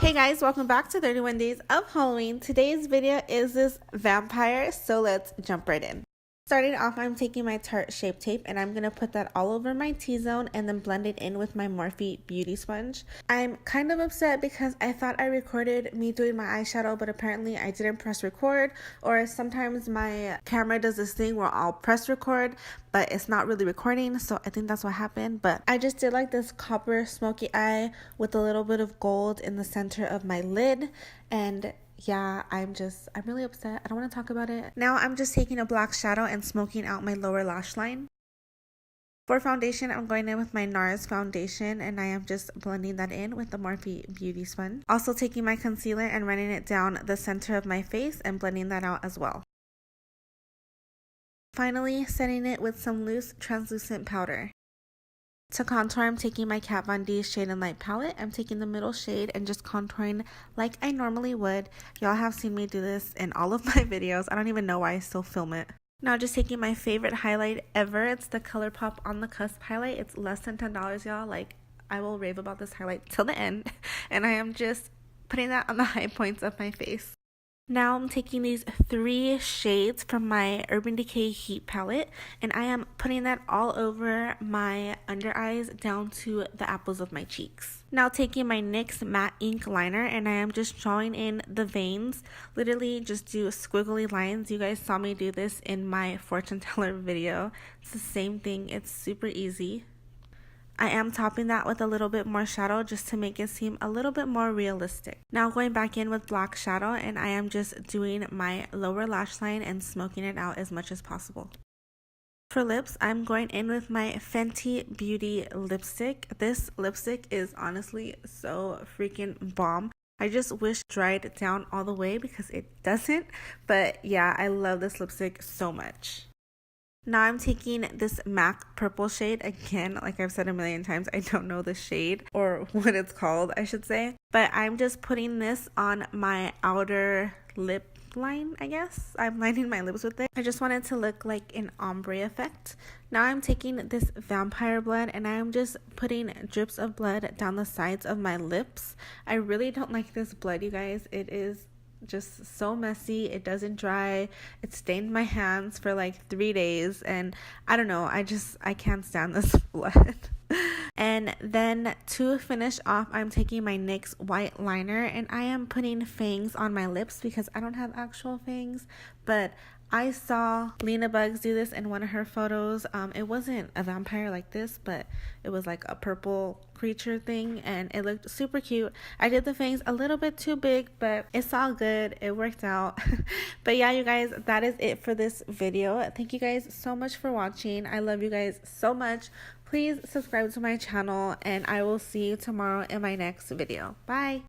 Hey guys, welcome back to 31 Days of Halloween. Today's video is this vampire, so let's jump right in. Starting off, I'm taking my Tarte Shape Tape and I'm going to put that all over my T-zone and then blend it in with my Morphe Beauty Sponge. I'm kind of upset because I thought I recorded me doing my eyeshadow, but apparently I didn't press record, or sometimes my camera does this thing where I'll press record, but it's not really recording, so I think that's what happened. But I just did like this copper smoky eye with a little bit of gold in the center of my lid, and yeah, I'm really upset. I don't want to talk about it. Now I'm just taking a black shadow and smoking out my lower lash line. For foundation, I'm going in with my NARS foundation and I am just blending that in with the Morphe Beauty Sponge. Also taking my concealer and running it down the center of my face and blending that out as well. Finally, setting it with some loose translucent powder. To contour, I'm taking my Kat Von D Shade and Light palette. I'm taking the middle shade and just contouring like I normally would. Y'all have seen me do this in all of my videos. I don't even know why I still film it. Now just taking my favorite highlight ever. It's the ColourPop On The Cusp highlight. It's less than $10, y'all. Like, I will rave about this highlight till the end. And I am just putting that on the high points of my face. Now I'm taking these 3 shades from my Urban Decay Heat palette and I am putting that all over my under eyes down to the apples of my cheeks. Now taking my NYX Matte Ink Liner and I am just drawing in the veins. Literally just do squiggly lines. You guys saw me do this in my fortune teller video. It's the same thing. It's super easy. I am topping that with a little bit more shadow just to make it seem a little bit more realistic. Now going back in with black shadow and I am just doing my lower lash line and smoking it out as much as possible. For lips, I'm going in with my Fenty Beauty lipstick. This lipstick is honestly so freaking bomb. I just wish it dried down all the way because it doesn't. But yeah, I love this lipstick so much. Now I'm taking this MAC purple shade. Again, like I've said a million times, I don't know the shade or what it's called, I should say. But I'm just putting this on my outer lip line, I guess. I'm lining my lips with it. I just want it to look like an ombre effect. Now I'm taking this vampire blood and I'm just putting drips of blood down the sides of my lips. I really don't like this blood, you guys. It is just so messy. It doesn't dry. It stained my hands for like 3 days and I don't know, I can't stand this blood. And then to finish off, I'm taking my NYX white liner and I am putting fangs on my lips because I don't have actual fangs, but I saw Lena Bugs do this in one of her photos. It wasn't a vampire like this, but it was like a purple creature thing and it looked super cute. I did the fangs a little bit too big, but it's all good. It worked out. But yeah, you guys, that is it for this video. Thank you guys so much for watching. I love you guys so much. Please subscribe to my channel and I will see you tomorrow in my next video. Bye.